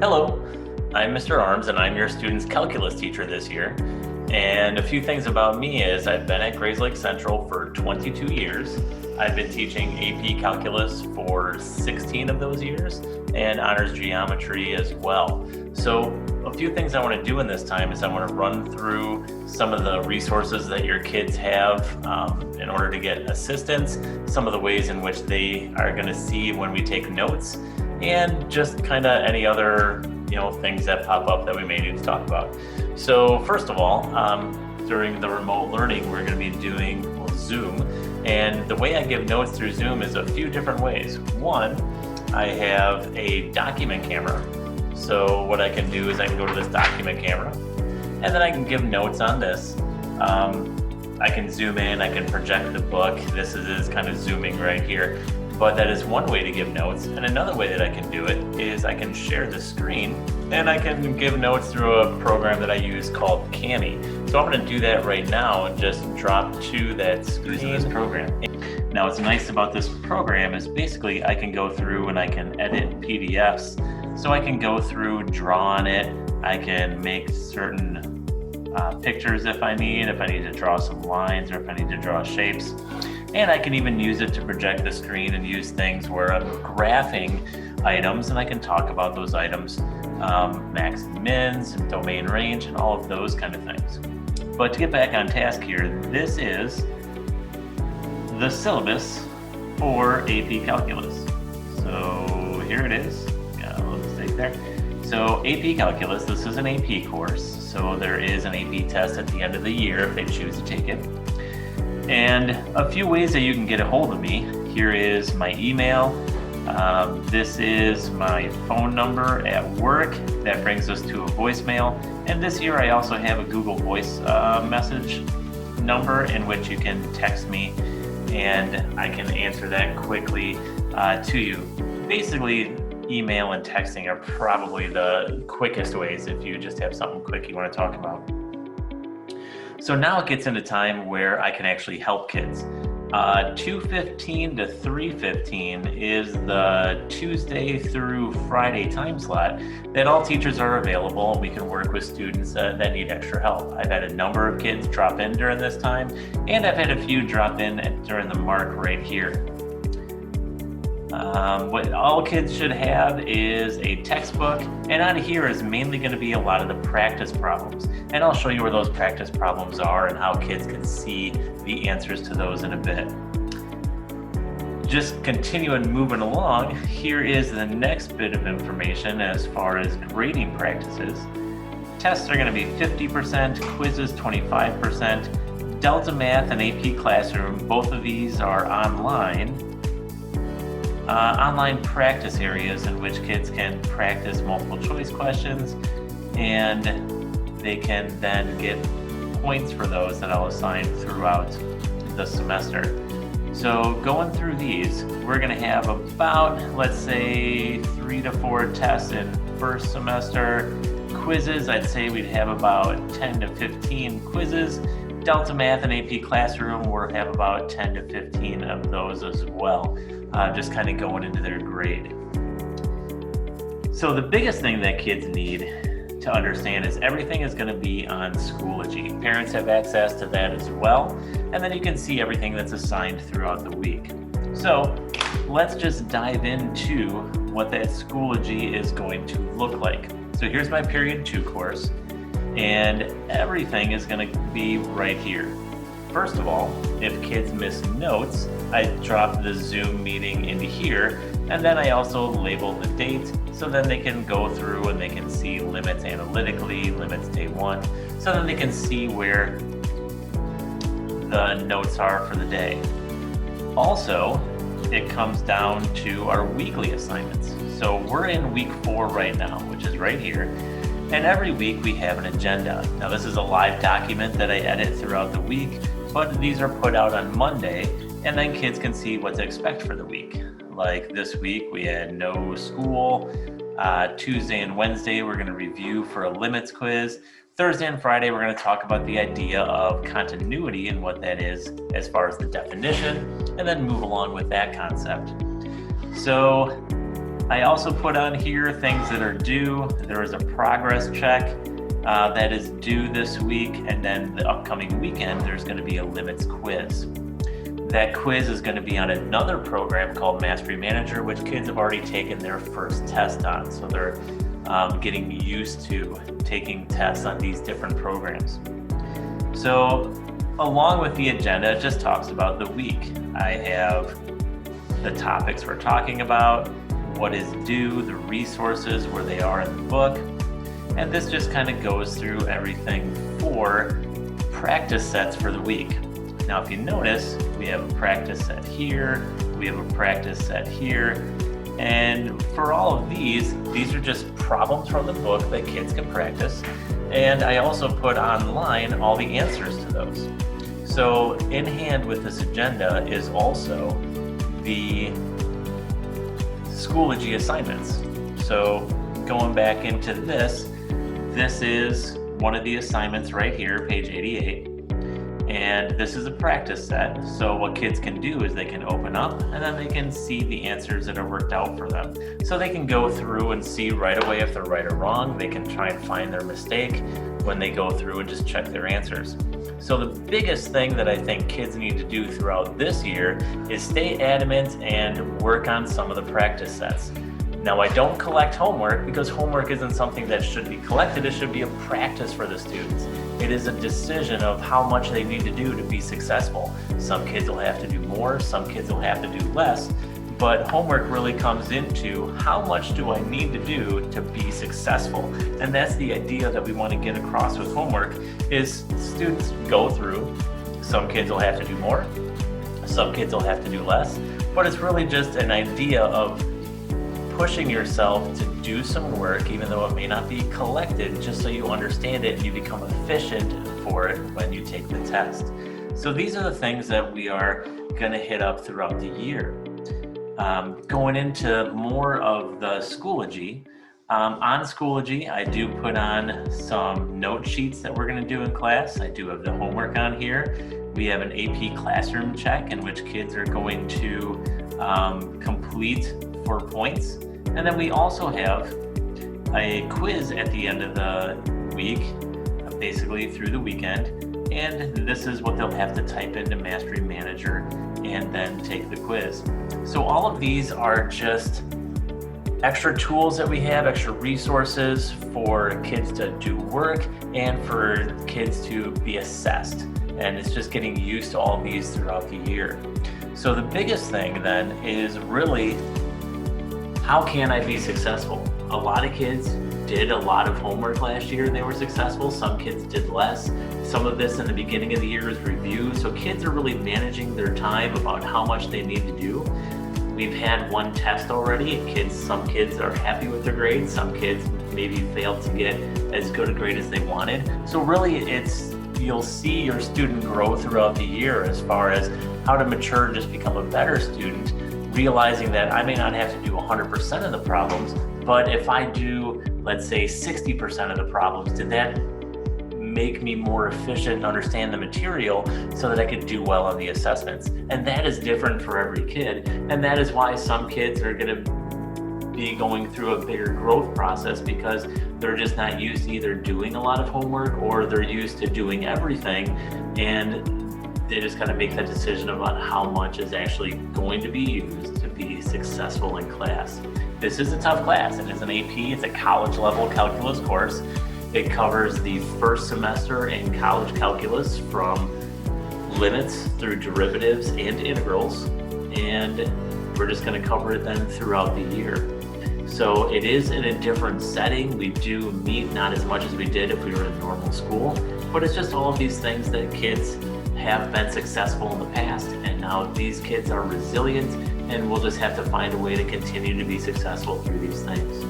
Hello, I'm Mr. Arms and I'm your student's calculus teacher this year. And a few things about me is I've been at Grayslake Central for 22 years. I've been teaching AP Calculus for 16 of those years and honors geometry as well. So a few things I want to do in this time is I want to run through some of the resources that your kids have in order to get assistance, some of the ways in which they are going to see when we take notes, and just kind of any other things that pop up that we may need to talk about. So first of all, during the remote learning, we're going to be doing Zoom, and the way I give notes through Zoom is a few different ways. One, I have a document camera. So what I can do is I can go to this document camera, and then I can give notes on this. I can zoom in, I can project the book. This is kind of zooming right here. But that is one way to give notes. And another way that I can do it is I can share the screen and I can give notes through a program that I use called Cami. So I'm going to do that right now and just drop to that screen of this program. Now what's nice about this program is basically I can go through and I can edit PDFs. So I can go through, draw on it. I can make certain pictures if I need to draw some lines or if I need to draw shapes. And I can even use it to project the screen and use things where I'm graphing items and I can talk about those items, max and mins and domain range and all of those kind of things. But to get back on task here, this is the syllabus for AP Calculus. So here it is, got a little mistake there. So AP Calculus, this is an AP course. So there is an AP test at the end of the year if they choose to take it. And a few ways that you can get a hold of me. Here is my email. This is my phone number at work. That brings us to a voicemail. And this year I also have a Google Voice message number in which you can text me and I can answer that quickly to you. Basically, email and texting are probably the quickest ways if you just have something quick you want to talk about. So now it gets into time where I can actually help kids. 2:15 to 3:15 is the Tuesday through Friday time slot that all teachers are available and we can work with students that need extra help. I've had a number of kids drop in during this time, and I've had a few drop in during the mark right here. What all kids should have is a textbook, and out of here is mainly going to be a lot of the practice problems. And I'll show you where those practice problems are and how kids can see the answers to those in a bit. Just continuing moving along, here is the next bit of information as far as grading practices. Tests are going to be 50%, quizzes 25%, Delta Math and AP Classroom, both of these are online practice areas in which kids can practice multiple choice questions, and they can then get points for those that I'll assign throughout the semester. So going through these, we're going to have about, let's say, 3 to 4 tests in first semester. Quizzes, I'd say we'd have about 10 to 15 quizzes. Delta Math and AP Classroom, we'll have about 10 to 15 of those as well. Just kind of going into their grade. So the biggest thing that kids need to understand is everything is going to be on Schoology. Parents have access to that as well, and then you can see everything that's assigned throughout the week. So let's just dive into what that Schoology is going to look like. So here's my Period 2 course, and everything is going to be right here. First of all, if kids miss notes, I drop the Zoom meeting into here, and then I also label the date so then they can go through and they can see limits analytically, limits day 1, so then they can see where the notes are for the day. Also, it comes down to our weekly assignments. So we're in week 4 right now, which is right here. And every week we have an agenda. Now this is a live document that I edit throughout the week, but these are put out on Monday, and then kids can see what to expect for the week. Like this week we had no school. Tuesday and Wednesday we're going to review for a limits quiz. Thursday and Friday we're going to talk about the idea of continuity and what that is as far as the definition, and then move along with that concept. So I also put on here things that are due. There is a progress check that is due this week, and then the upcoming weekend there's going to be a limits quiz. That quiz is going to be on another program called Mastery Manager, which kids have already taken their first test on. So they're getting used to taking tests on these different programs. So along with the agenda, it just talks about the week. I have the topics we're talking about, what is due, the resources, where they are in the book. And this just kind of goes through everything for practice sets for the week. Now, if you notice, we have a practice set here, we have a practice set here, and for all of these are just problems from the book that kids can practice. And I also put online all the answers to those. So in hand with this agenda is also the Schoology assignments. So going back into this is one of the assignments right here, page 88. And this is a practice set. So what kids can do is they can open up and then they can see the answers that are worked out for them. So they can go through and see right away if they're right or wrong. They can try and find their mistake when they go through and just check their answers. So the biggest thing that I think kids need to do throughout this year is stay adamant and work on some of the practice sets. Now, I don't collect homework because homework isn't something that should be collected. It should be a practice for the students. It is a decision of how much they need to do to be successful. Some kids will have to do more, some kids will have to do less, but homework really comes into how much do I need to do to be successful? And that's the idea that we want to get across with homework is students go through. Some kids will have to do more, some kids will have to do less, but it's really just an idea of pushing yourself to do some work, even though it may not be collected, just so you understand it and you become efficient for it when you take the test. So these are the things that we are going to hit up throughout the year. Going into more of the Schoology, on Schoology, I do put on some note sheets that we're going to do in class. I do have the homework on here. We have an AP classroom check in which kids are going to complete for points. And then we also have a quiz at the end of the week, basically through the weekend. And this is what they'll have to type into Mastery Manager and then take the quiz. So all of these are just extra tools that we have, extra resources for kids to do work and for kids to be assessed. And it's just getting used to all of these throughout the year. So the biggest thing then is really, how can I be successful? A lot of kids did a lot of homework last year and they were successful. Some kids did less. Some of this in the beginning of the year is review. So kids are really managing their time about how much they need to do. We've had one test already. Some kids are happy with their grades. Some kids maybe failed to get as good a grade as they wanted. So really you'll see your student grow throughout the year as far as how to mature and just become a better student, realizing that I may not have to do 100% of the problems, but if I do, let's say 60% of the problems, did that make me more efficient and understand the material so that I could do well on the assessments? And that is different for every kid. And that is why some kids are going to be going through a bigger growth process because they're just not used to either doing a lot of homework or they're used to doing everything. And they just got to make that decision about how much is actually going to be used to be successful in class. This is a tough class. It is an AP, it's a college level calculus course. It covers the first semester in college calculus from limits through derivatives and integrals. And we're just going to cover it then throughout the year. So it is in a different setting. We do meet not as much as we did if we were in normal school, but it's just all of these things that kids have been successful in the past, and now these kids are resilient, and we'll just have to find a way to continue to be successful through these things.